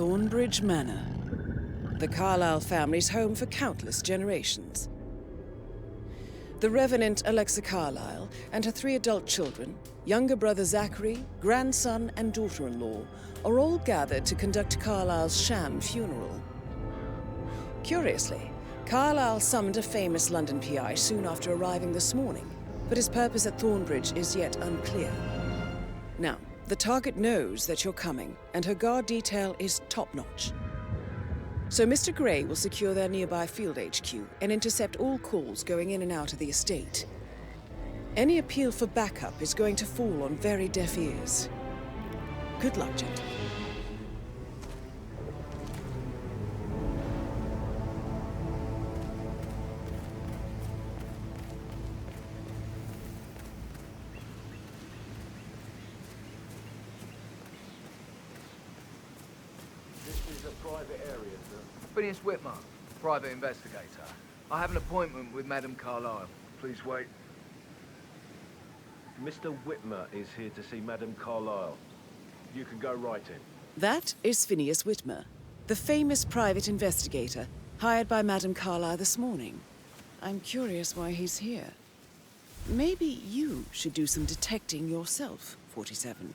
Thornbridge Manor, the Carlyle family's home for countless generations. The Revenant Alexa Carlyle and her 3 adult children, younger brother Zachary, grandson, and daughter-in-law, are all gathered to conduct Carlyle's sham funeral. Curiously, Carlyle summoned a famous London PI soon after arriving this morning, but his purpose at Thornbridge is yet unclear. Now, the target knows that you're coming, and her guard detail is top-notch. So Mr. Gray will secure their nearby field HQ and intercept all calls going in and out of the estate. Any appeal for backup is going to fall on very deaf ears. Good luck, gentlemen. Private area, sir. Phineas Whitmer, private investigator. I have an appointment with Madame Carlyle. Please wait. Mr. Whitmer is here to see Madame Carlyle. You can go right in. That is Phineas Whitmer, the famous private investigator hired by Madame Carlyle this morning. I'm curious why he's here. Maybe you should do some detecting yourself, 47.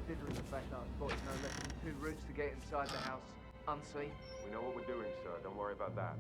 Considering the fact that I spotted no less than 2 routes to get inside the house unseen. We know what we're doing, sir. Don't worry about that.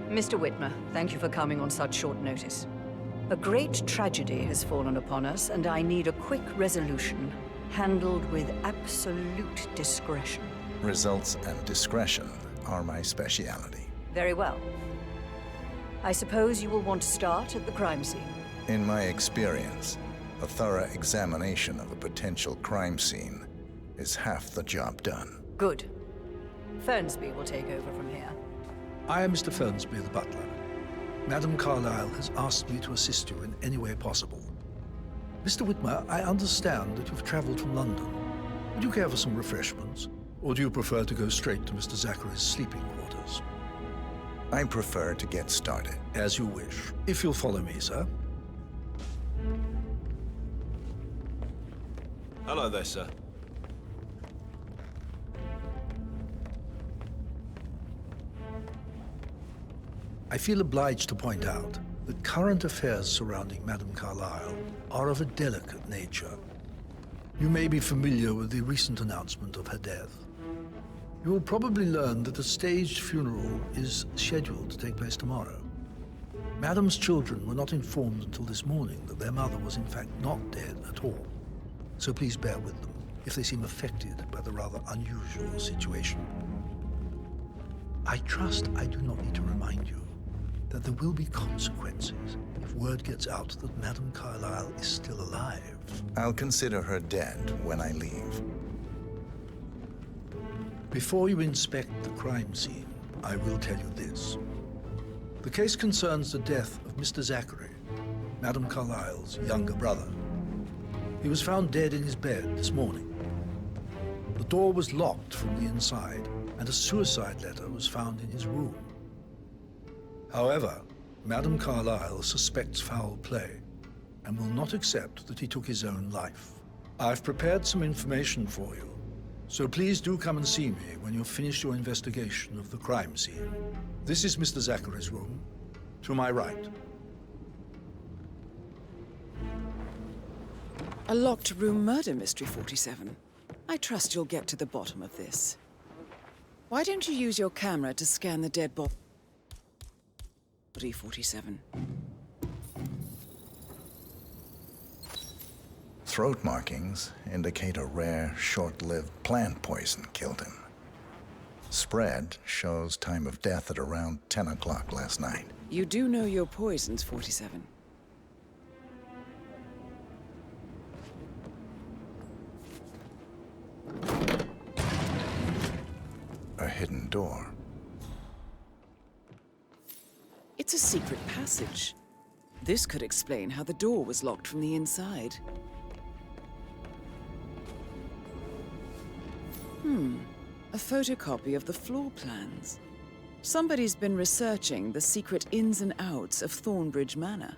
Mr. Whitmer, thank you for coming on such short notice. A great tragedy has fallen upon us, and I need a quick resolution, handled with absolute discretion. Results and discretion are my speciality. Very well. I suppose you will want to start at the crime scene. In my experience, A thorough examination of a potential crime scene is half the job done. Good. Fernsby will take over from here. I am Mr. Fernsby, the butler. Madam Carlyle has asked me to assist you in any way possible. Mr. Whitmer, I understand that you've traveled from London. Would you care for some refreshments? Or do you prefer to go straight to Mr. Zachary's sleeping quarters? I prefer to get started. As you wish. If you'll follow me, sir. Hello there, sir. I feel obliged to point out that current affairs surrounding Madame Carlyle are of a delicate nature. You may be familiar with the recent announcement of her death. You will probably learn that a staged funeral is scheduled to take place tomorrow. Madame's children were not informed until this morning that their mother was in fact not dead at all. So please bear with them if they seem affected by the rather unusual situation. I trust I do not need to remind you that there will be consequences if word gets out that Madame Carlyle is still alive. I'll consider her dead when I leave. Before you inspect the crime scene, I will tell you this. The case concerns the death of Mr. Zachary, Madame Carlyle's younger brother. He was found dead in his bed this morning. The door was locked from the inside, and a suicide letter was found in his room. However, Madame Carlyle suspects foul play and will not accept that he took his own life. I've prepared some information for you, so please do come and see me when you've finished your investigation of the crime scene. This is Mr. Zachary's room, to my right. A locked room murder mystery, 47. I trust you'll get to the bottom of this. Why don't you use your camera to scan the dead body, 47? Throat markings indicate a rare, short-lived plant poison killed him. Spread shows time of death at around 10 o'clock last night. You do know your poisons, 47. A hidden door. It's a secret passage. This could explain how the door was locked from the inside. A photocopy of the floor plans. Somebody's been researching the secret ins and outs of Thornbridge Manor.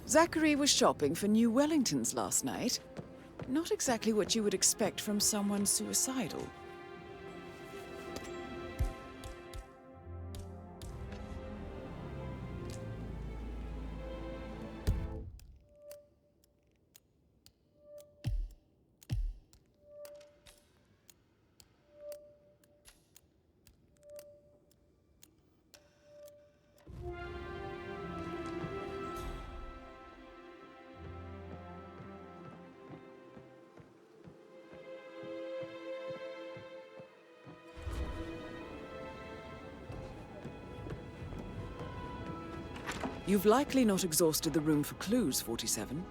Zachary was shopping for new Wellingtons last night. Not exactly what you would expect from someone suicidal. You've likely not exhausted the room for clues, 47.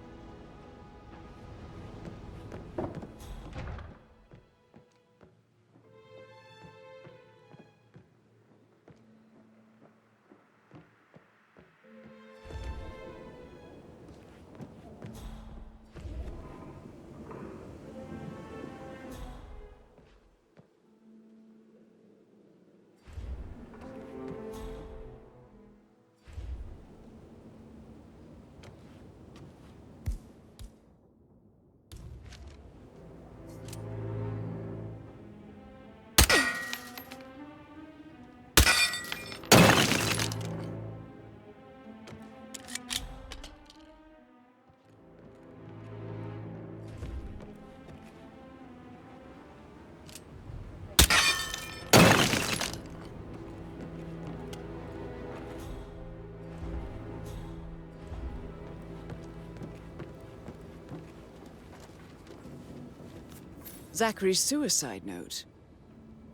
Zachary's suicide note.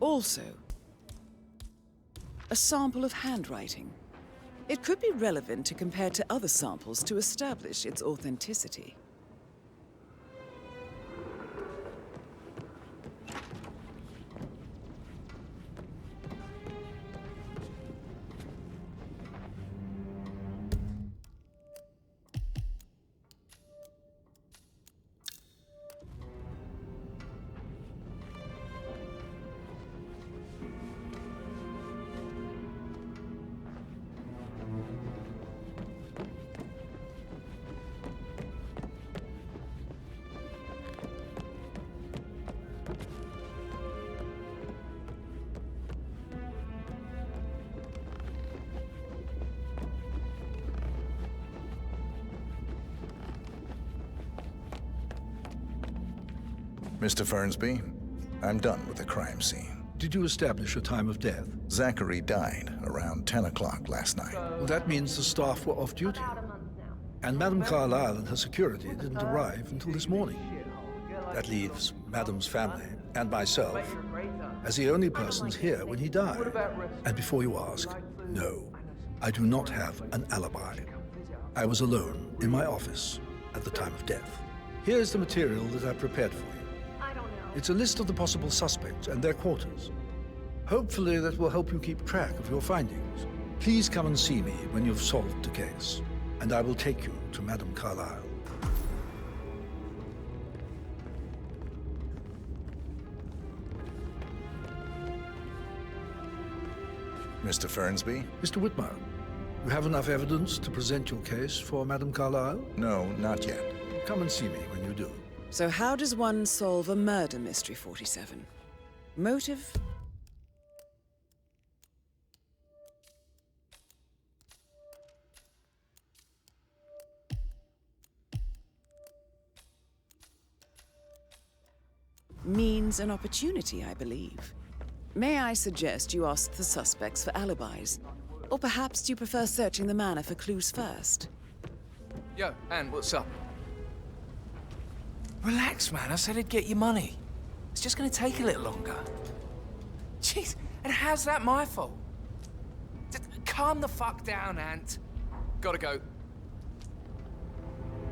Also, a sample of handwriting. It could be relevant to compare to other samples to establish its authenticity. Mr. Fernsby, I'm done with the crime scene. Did you establish a time of death? Zachary died around 10 o'clock last night. Well, that means the staff were off duty. And Madame Carlyle and her security didn't arrive until this morning. That leaves Madame's family and myself as the only persons here when he died. And before you ask, no, I do not have an alibi. I was alone in my office at the time of death. Here's the material that I prepared for you. It's a list of the possible suspects and their quarters. Hopefully that will help you keep track of your findings. Please come and see me when you've solved the case, and I will take you to Madame Carlyle. Mr. Fernsby? Mr. Whitmer, you have enough evidence to present your case for Madame Carlyle? No, not yet. Come and see me when you do. So how does one solve a murder mystery, 47? Motive? Means and opportunity, I believe. May I suggest you ask the suspects for alibis? Or perhaps you prefer searching the manor for clues first? Yo, Ann, what's up? Relax, man. I said I'd get you money. It's just gonna take a little longer. Jeez, and how's that my fault? Calm the fuck down, Ant. Gotta go.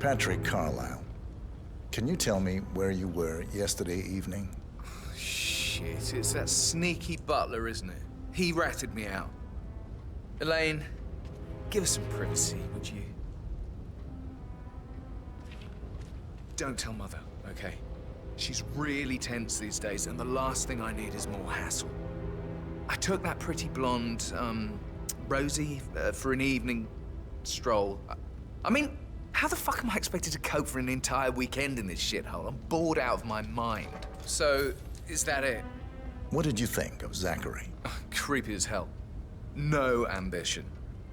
Patrick Carlyle, can you tell me where you were yesterday evening? Shit, it's that sneaky butler, isn't it? He ratted me out. Elaine, give us some privacy, would you? Don't tell Mother, okay? She's really tense these days, and the last thing I need is more hassle. I took that pretty blonde, Rosie, for an evening stroll. I mean, how the fuck am I expected to cope for an entire weekend in this shithole? I'm bored out of my mind. So, is that it? What did you think of Zachary? Creepy as hell. No ambition.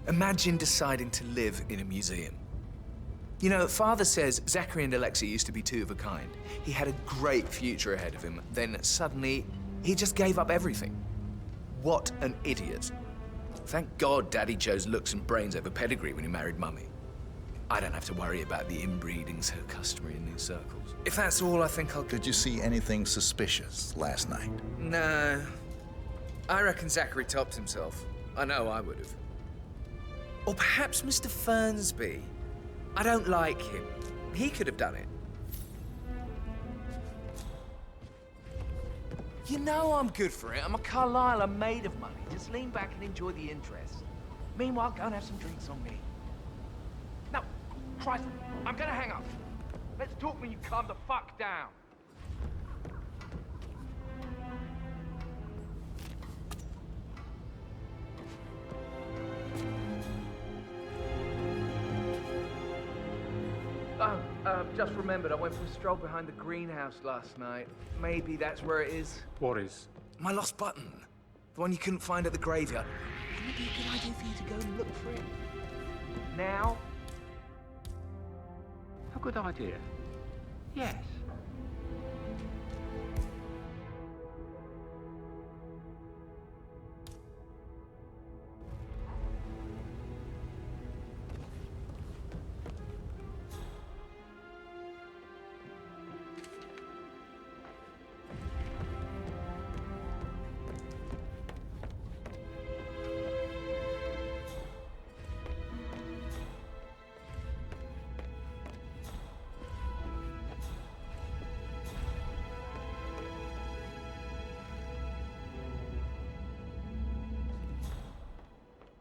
Imagine deciding to live in a museum. You know, Father says Zachary and Alexa used to be two of a kind. He had a great future ahead of him. Then suddenly, he just gave up everything. What an idiot. Thank God Daddy chose looks and brains over pedigree when he married Mummy. I don't have to worry about the inbreeding so customary in these circles. If that's all, I think I'll... Did you see anything suspicious last night? No. I reckon Zachary topped himself. I know I would have. Or perhaps Mr. Fernsby. I don't like him. He could have done it. You know I'm good for it. I'm a Carlyle. I'm made of money. Just lean back and enjoy the interest. Meanwhile, go and have some drinks on me. No, Christ, I'm gonna hang up. Let's talk when you calm the fuck down. Just remembered I went for a stroll behind the greenhouse last night. Maybe that's where it is. What is? My lost button. The one you couldn't find at the graveyard. Wouldn't it be a good idea for you to go and look for it? Now? A good idea. Yes.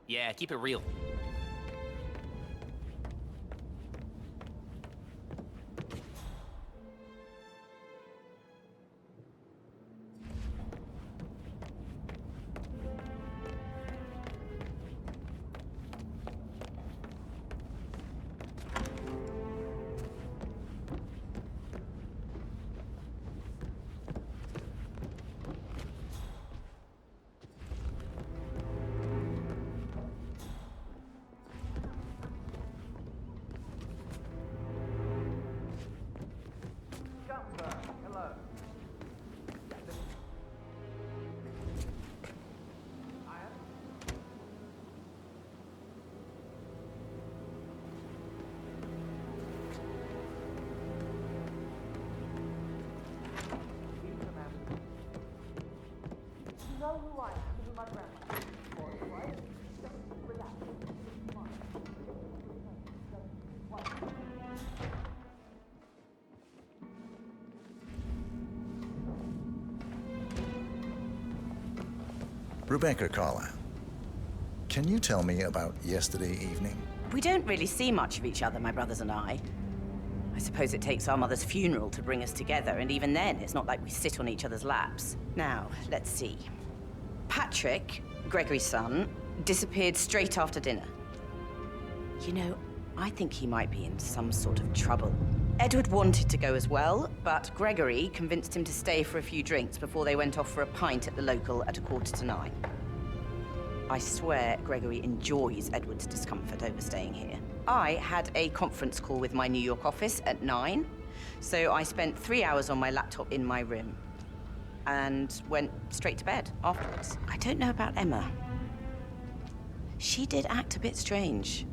Yeah, keep it real. Rebecca Carlyle, can you tell me about yesterday evening? We don't really see much of each other, my brothers and I. I suppose it takes our mother's funeral to bring us together, and even then, it's not like we sit on each other's laps. Now, let's see. Patrick, Gregory's son, disappeared straight after dinner. You know, I think he might be in some sort of trouble. Edward wanted to go as well, but Gregory convinced him to stay for a few drinks before they went off for a pint at the local at 8:45. I swear Gregory enjoys Edward's discomfort over staying here. I had a conference call with my New York office at 9, so I spent 3 hours on my laptop in my room and went straight to bed afterwards. I don't know about Emma. She did act a bit strange.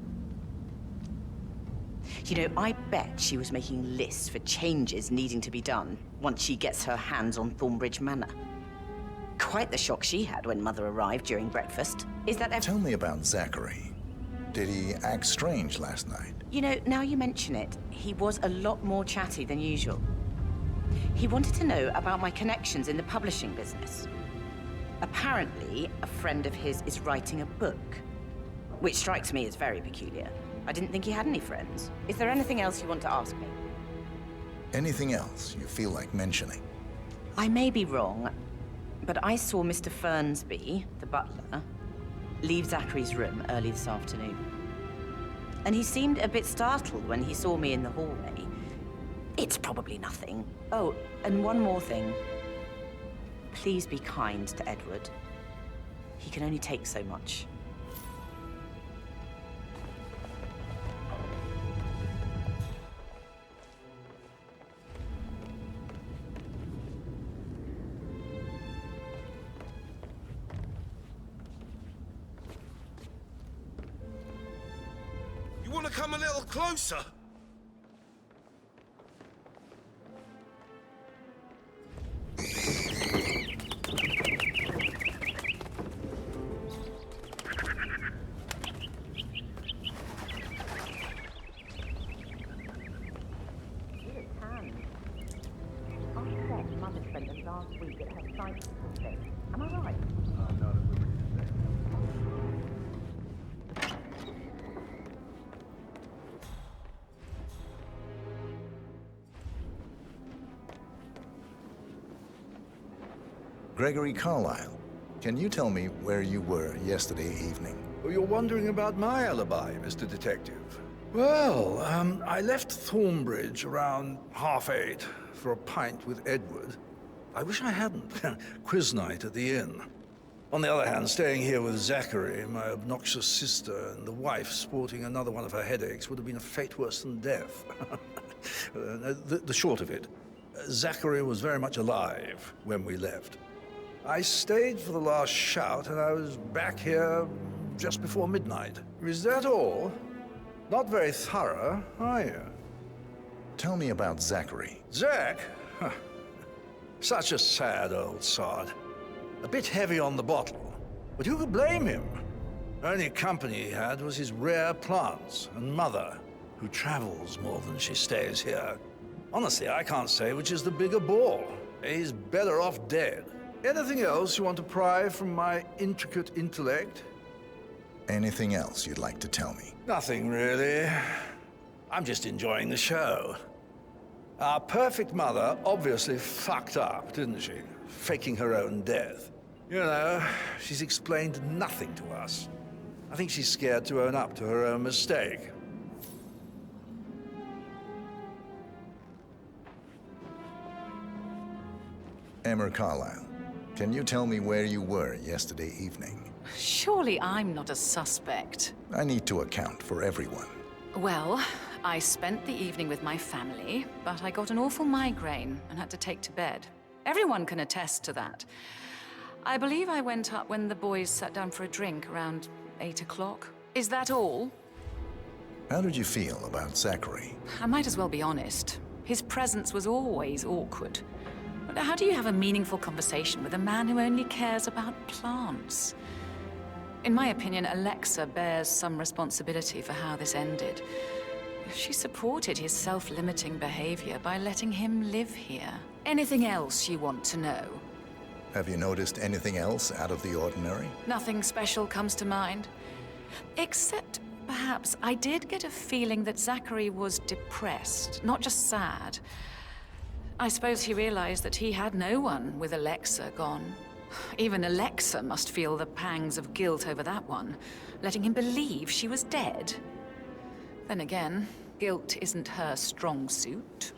You know, I bet she was making lists for changes needing to be done once she gets her hands on Thornbridge Manor. Quite the shock she had when Mother arrived during breakfast. Is that Tell me about Zachary. Did he act strange last night? You know, now you mention it, he was a lot more chatty than usual. He wanted to know about my connections in the publishing business. Apparently, a friend of his is writing a book, which strikes me as very peculiar. I didn't think he had any friends. Is there anything else you want to ask me? Anything else you feel like mentioning? I may be wrong, but I saw Mr. Fernsby, the butler, leave Zachary's room early this afternoon. And he seemed a bit startled when he saw me in the hallway. It's probably nothing. Oh, and one more thing. Please be kind to Edward. He can only take so much. Want to come a little closer? Am I right? Gregory Carlyle, can you tell me where you were yesterday evening? Oh, you're wondering about my alibi, Mr. Detective. Well, I left Thornbridge around 8:30 for a pint with Edward. I wish I hadn't. Quiz night at the inn. On the other hand, staying here with Zachary, my obnoxious sister, and the wife sporting another one of her headaches would have been a fate worse than death. The short of it, Zachary was very much alive when we left. I stayed for the last shout, and I was back here just before midnight. Is that all? Not very thorough, are you? Tell me about Zachary. Zach? Huh. Such a sad old sod. A bit heavy on the bottle, but who could blame him? Only company he had was his rare plants and Mother, who travels more than she stays here. Honestly, I can't say which is the bigger ball. He's better off dead. Anything else you want to pry from my intricate intellect? Anything else you'd like to tell me? Nothing really. I'm just enjoying the show. Our perfect mother obviously fucked up, didn't she? Faking her own death. You know, she's explained nothing to us. I think she's scared to own up to her own mistake. Emma Carlyle, can you tell me where you were yesterday evening? Surely I'm not a suspect. I need to account for everyone. Well, I spent the evening with my family, but I got an awful migraine and had to take to bed. Everyone can attest to that. I believe I went up when the boys sat down for a drink around 8 o'clock. Is that all? How did you feel about Zachary? I might as well be honest. His presence was always awkward. But how do you have a meaningful conversation with a man who only cares about plants? In my opinion, Alexa bears some responsibility for how this ended. She supported his self-limiting behavior by letting him live here. Anything else you want to know? Have you noticed anything else out of the ordinary? Nothing special comes to mind. Except, perhaps, I did get a feeling that Zachary was depressed, not just sad. I suppose he realized that he had no one with Alexa gone. Even Alexa must feel the pangs of guilt over that one, letting him believe she was dead. Then again, guilt isn't her strong suit.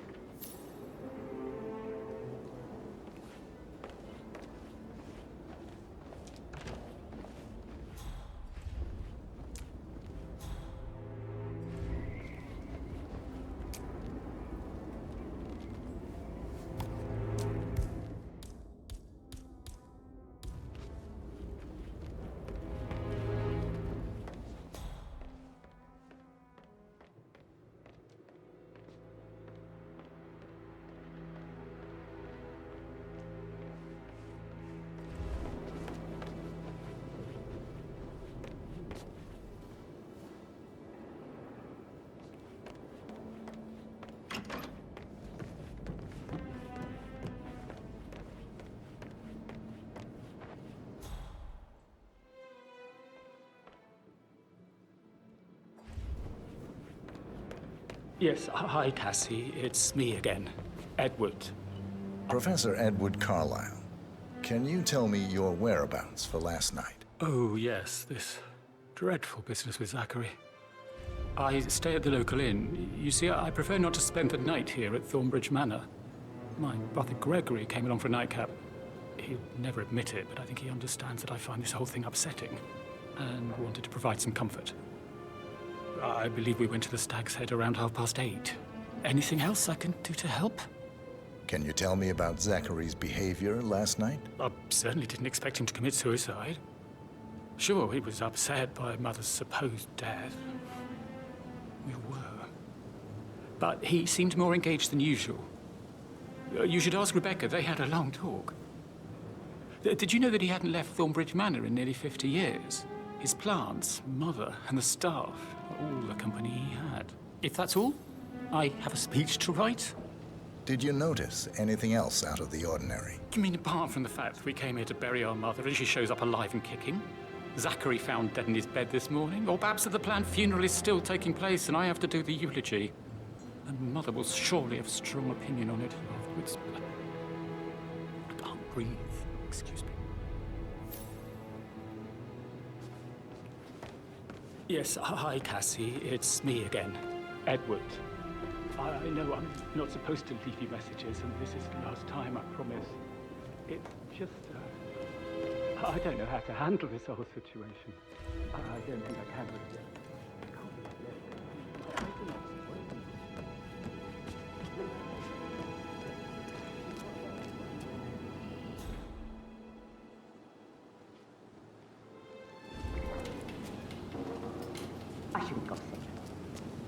Yes, hi, Cassie. It's me again, Edward. Professor Edward Carlyle, can you tell me your whereabouts for last night? Oh, yes, this dreadful business with Zachary. I stay at the local inn. You see, I prefer not to spend the night here at Thornbridge Manor. My brother Gregory came along for a nightcap. He'll never admit it, but I think he understands that I find this whole thing upsetting and wanted to provide some comfort. I believe we went to the Stag's Head around 8:30. Anything else I can do to help? Can you tell me about Zachary's behavior last night? I certainly didn't expect him to commit suicide. Sure, he was upset by Mother's supposed death. We were. But he seemed more engaged than usual. You should ask Rebecca. They had a long talk. Did you know that he hadn't left Thornbridge Manor in nearly 50 years? His plants, Mother, and the staff, all the company he had. If that's all, I have a speech to write. Did you notice anything else out of the ordinary? You mean apart from the fact that we came here to bury our mother and she shows up alive and kicking? Zachary found dead in his bed this morning? Or perhaps that the planned funeral is still taking place and I have to do the eulogy? And Mother will surely have a strong opinion on it afterwards. I can't breathe. Excuse me. Yes, hi, Cassie. It's me again, Edward. I know I'm not supposed to leave you messages, and this is the last time, I promise. It's just, I don't know how to handle this whole situation. I don't think I can really. I shouldn't gossip,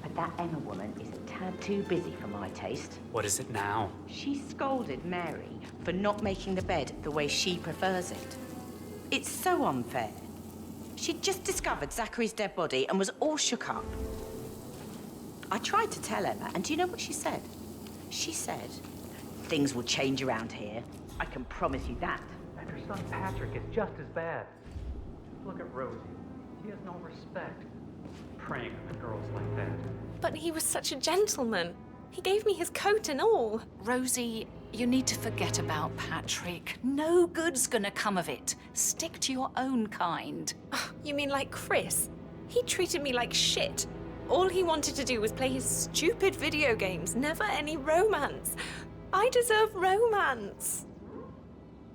but that Emma woman is a tad too busy for my taste. What is it now? She scolded Mary for not making the bed the way she prefers it. It's so unfair. She'd just discovered Zachary's dead body and was all shook up. I tried to tell Emma, and do you know what she said? She said, things will change around here. I can promise you that. And her son Patrick is just as bad. Look at Rosie. He has no respect. Preying on girls like that. But he was such a gentleman. He gave me his coat and all. Rosie, you need to forget about Patrick. No good's gonna come of it. Stick to your own kind. You mean like Chris? He treated me like shit. All he wanted to do was play his stupid video games, never any romance. I deserve romance.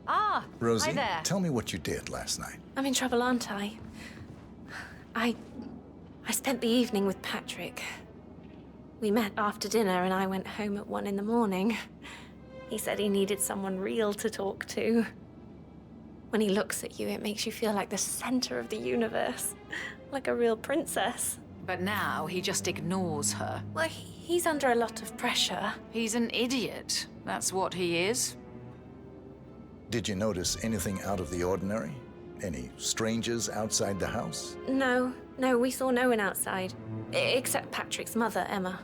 Ah, Rosie, hi there. tell me what you did last night. I'm in trouble, aren't I? I spent the evening with Patrick. We met after dinner and I went home at 1 in the morning. He said he needed someone real to talk to. When he looks at you, it makes you feel like the center of the universe. Like a real princess. But now he just ignores her. Well, he's under a lot of pressure. He's an idiot. That's what he is. Did you notice anything out of the ordinary? Any strangers outside the house? No, we saw no one outside. Except Patrick's mother, Emma.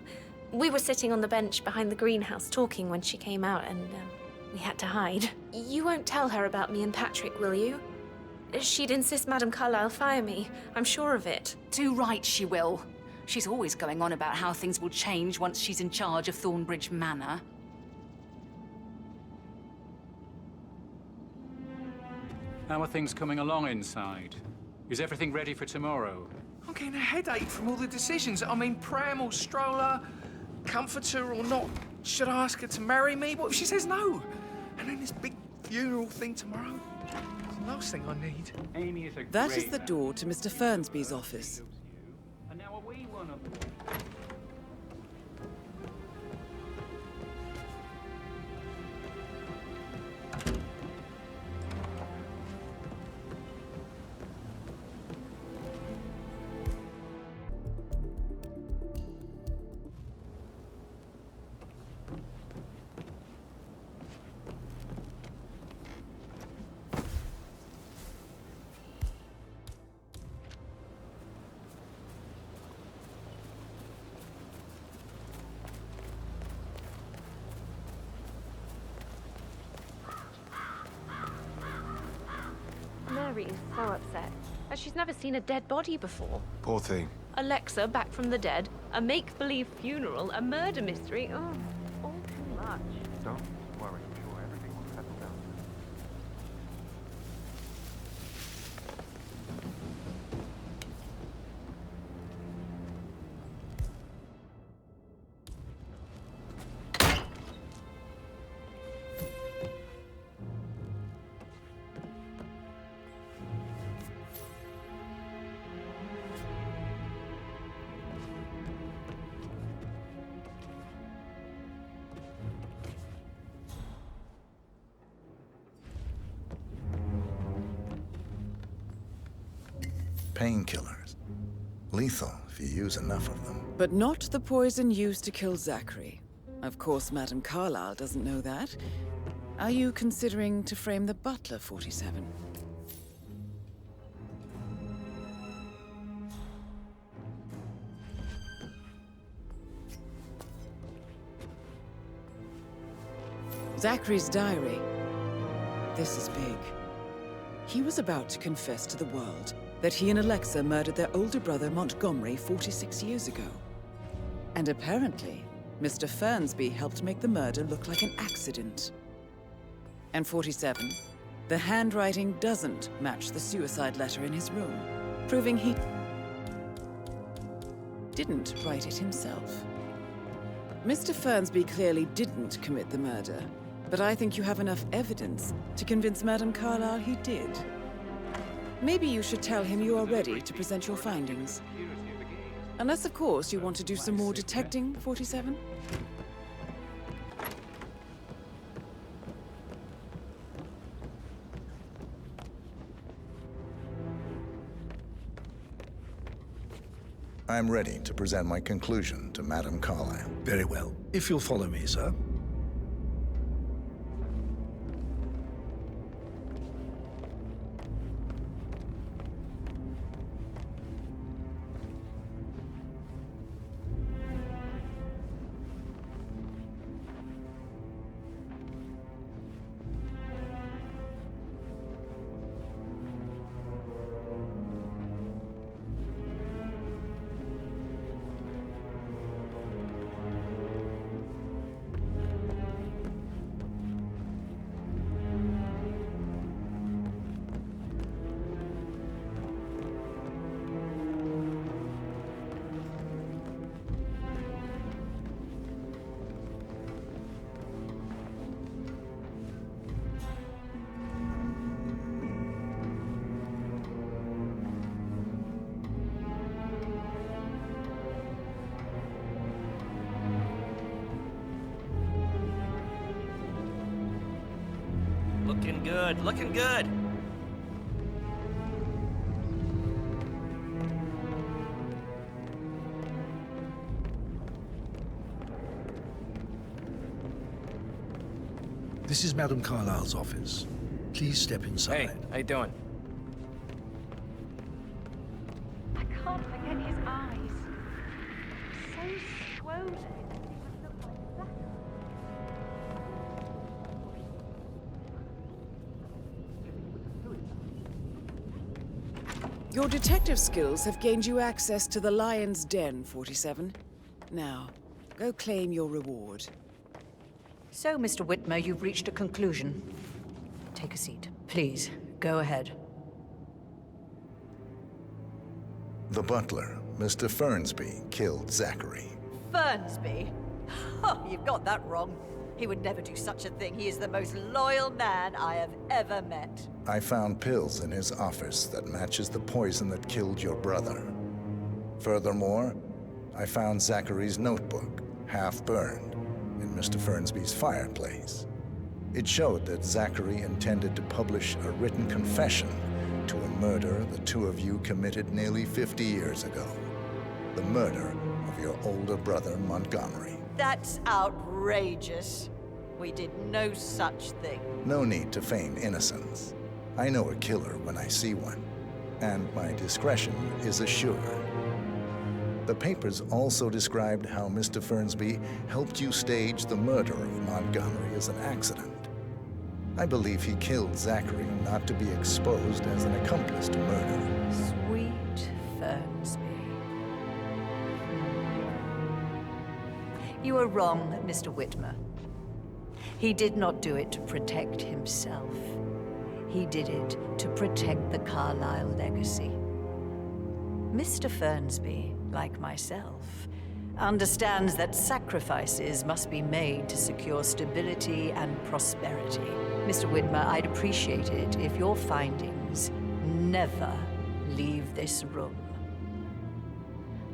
We were sitting on the bench behind the greenhouse talking when she came out and we had to hide. You won't tell her about me and Patrick, will you? She'd insist Madame Carlyle fire me. I'm sure of it. Too right she will. She's always going on about how things will change once she's in charge of Thornbridge Manor. How are things coming along inside? Is everything ready for tomorrow? I'm getting a headache from all the decisions. I mean, pram or stroller, comforter or not. Should I ask her to marry me? What if she says no? And then this big funeral thing tomorrow? It's the last thing I need. Amy is a That is great the door to Mr. Fernsby's office. And now a wee one of them. Mary is so upset. She's never seen a dead body before. Poor thing. Alexa back from the dead, a make-believe funeral, a murder mystery. Oh, all too much. Don't worry, I'm sure everything will settle down. Painkillers. Lethal if you use enough of them. But not the poison used to kill Zachary. Of course, Madame Carlyle doesn't know that. Are you considering to frame the butler, 47? Zachary's diary. This is big. He was about to confess to the world that he and Alexa murdered their older brother Montgomery 46 years ago. And apparently, Mr. Fernsby helped make the murder look like an accident. And 47, the handwriting doesn't match the suicide letter in his room, proving he didn't write it himself. Mr. Fernsby clearly didn't commit the murder, but I think you have enough evidence to convince Madame Carlyle he did. Maybe you should tell him you are ready to present your findings. Unless, of course, you want to do some more detecting, 47? I'm ready to present my conclusion to Madame Carlyle. Very well. If you'll follow me, sir. Looking good, looking good. This is Madame Carlyle's office. Please step inside. Hey, how you doing? I can't forget his eyes. So swollen. They would look like that. Your detective skills have gained you access to the Lion's Den, 47. Now, go claim your reward. So, Mr. Whitmer, you've reached a conclusion. Take a seat. Please, go ahead. The butler, Mr. Fernsby, killed Zachary. Fernsby? Oh, you've got that wrong. He would never do such a thing. He is the most loyal man I have ever met. I found pills in his office that matches the poison that killed your brother. Furthermore, I found Zachary's notebook, half burned, in Mr. Fernsby's fireplace. It showed that Zachary intended to publish a written confession to a murder the two of you committed nearly 50 years ago. The murder of your older brother, Montgomery. That's outrageous. We did no such thing. No need to feign innocence. I know a killer when I see one, and my discretion is assured. The papers also described how Mr. Fernsby helped you stage the murder of Montgomery as an accident. I believe he killed Zachary not to be exposed as an accomplice to murder. Sweet Fernsby. You are wrong, Mr. Whitmer. He did not do it to protect himself. He did it to protect the Carlyle legacy. Mr. Fernsby, like myself, understands that sacrifices must be made to secure stability and prosperity. Mr. Whitmer, I'd appreciate it if your findings never leave this room.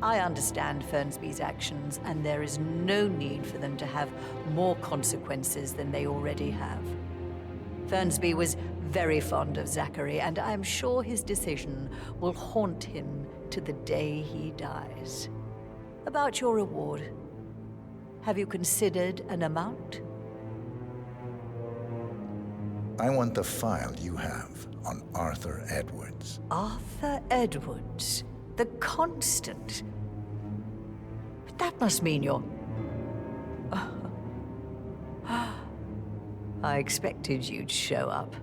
I understand Fernsby's actions, and there is no need for them to have more consequences than they already have. Fernsby was very fond of Zachary, and I'm sure his decision will haunt him to the day he dies. About your reward, have you considered an amount? I want the file you have on Arthur Edwards. Arthur Edwards, the Constant. But that must mean you're... I expected you'd show up.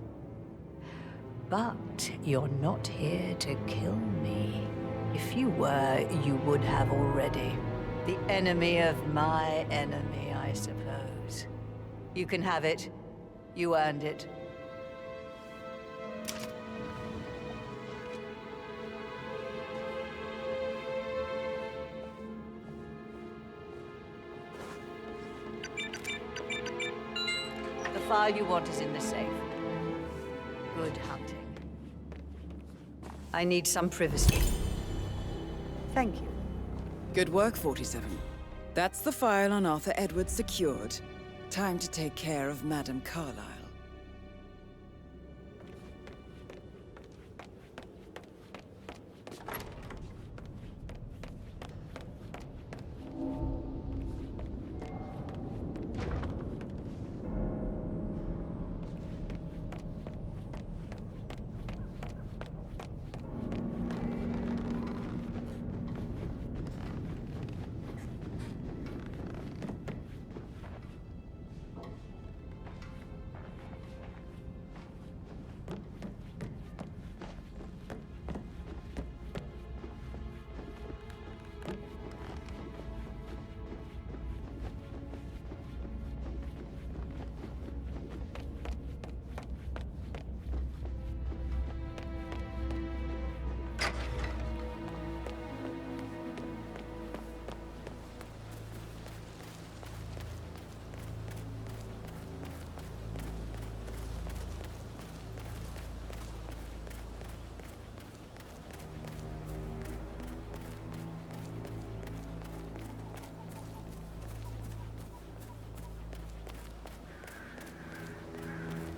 But you're not here to kill me. If you were, you would have already. The enemy of my enemy, I suppose. You can have it. You earned it. The file you want is in the safe. Good hunting. I need some privacy. Thank you. Good work, 47. That's the file on Arthur Edwards secured. Time to take care of Madame Carlyle.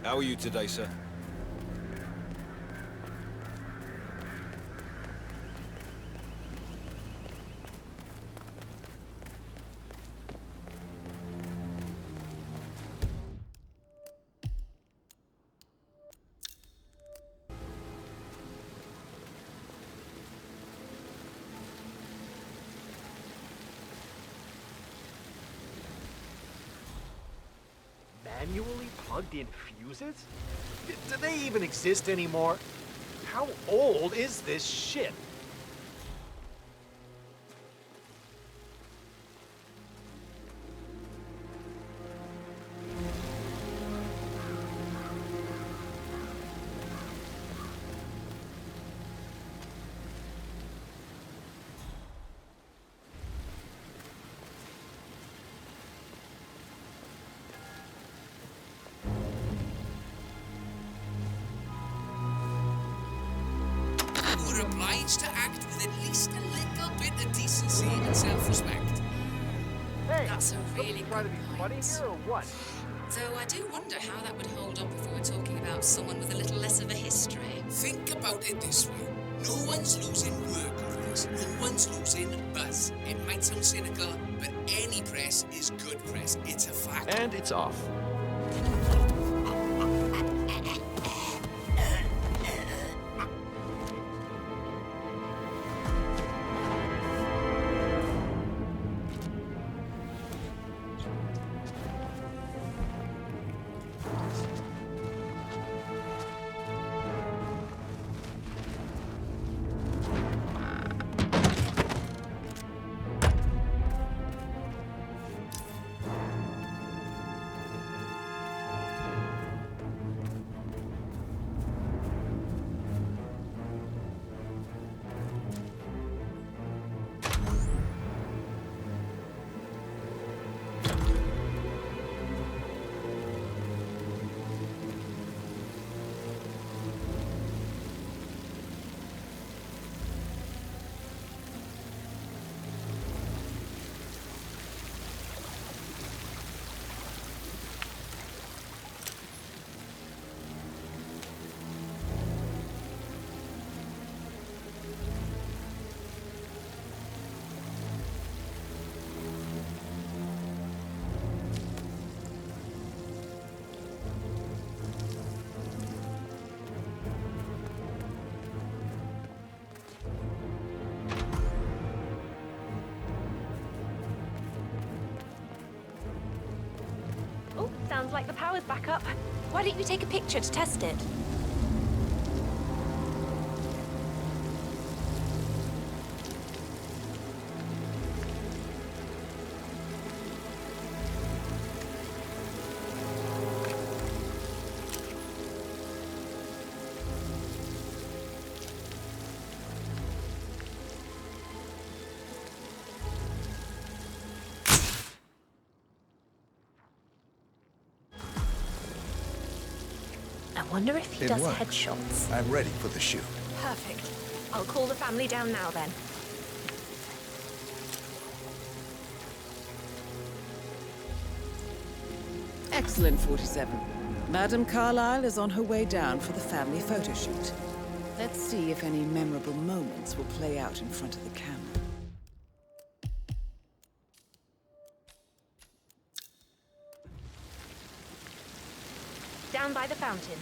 How are you today, sir? Manually plugged in fuses? Do they even exist anymore? How old is this shit? To act with at least a little bit of decency and self-respect. Hey, That's a really try to be good funny point. here or what? Though I do wonder how that would hold up if we were talking about someone with a little less of a history. Think about it this way. No one's losing work over this. No one's losing buzz. It might sound cynical, but any press is good press. It's a fact. And it's off. Oh, sounds like the power's back up. Why don't you take a picture to test it? I wonder if he does worked. headshots. I'm ready for the shoot. Perfect. I'll call the family down now then. Excellent, 47. Madame Carlyle is on her way down for the family photo shoot. Let's see if any memorable moments will play out in front of the camera. Down by the fountain.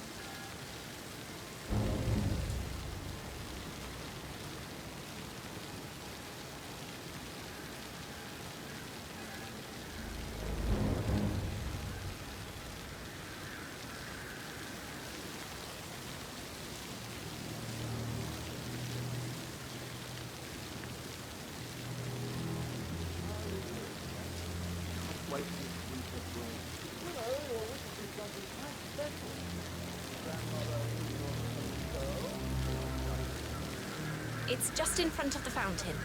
It's just in front of the fountain.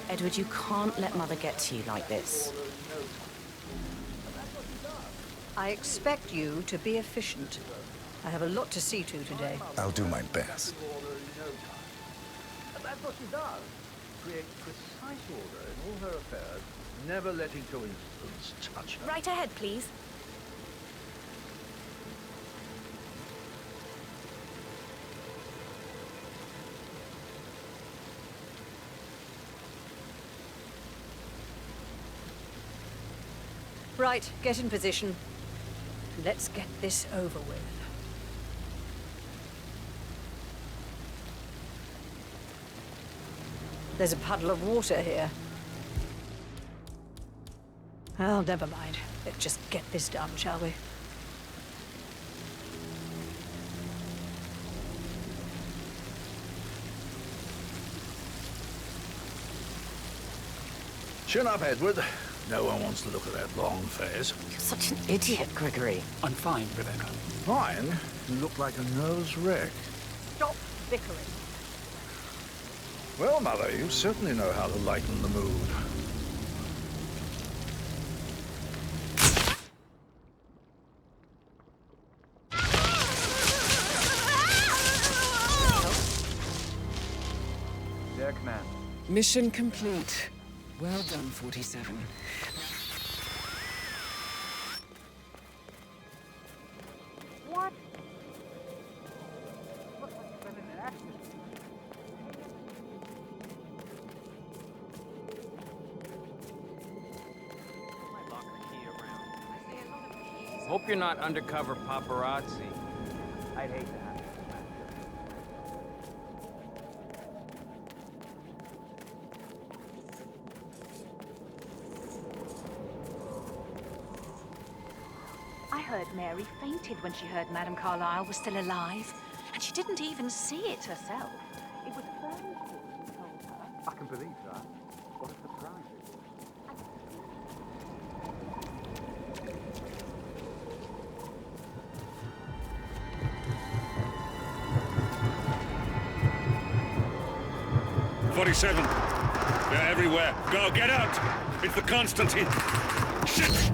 Edward, you can't let Mother get to you like this. I expect you to be efficient. I have a lot to see to today. I'll do my best. And that's what she does. Create precise order in all her affairs, never letting coincidence touch her. Right ahead, please. Right, get in position. Let's get this over with. There's a puddle of water here. Well, never mind. Let's just get this done, shall we? Chin up, Edward. No one wants to look at that long face. You're such an idiot, Gregory. I'm fine, Rebecca. Fine. You look like a nervous wreck. Stop bickering. Well, Mother, you certainly know how to lighten the mood. Dear Commander. Mission complete. Well done, 47. What? Looks like you've been in action. My locker key around. Hope you're not undercover paparazzi. I'd hate to have you. I heard Mary fainted when she heard Madame Carlyle was still alive. And she didn't even see it herself. It was Fern's who told her. I can believe that. What a surprise. "47. They're everywhere. Go, get out! It's the Constantine. Shit!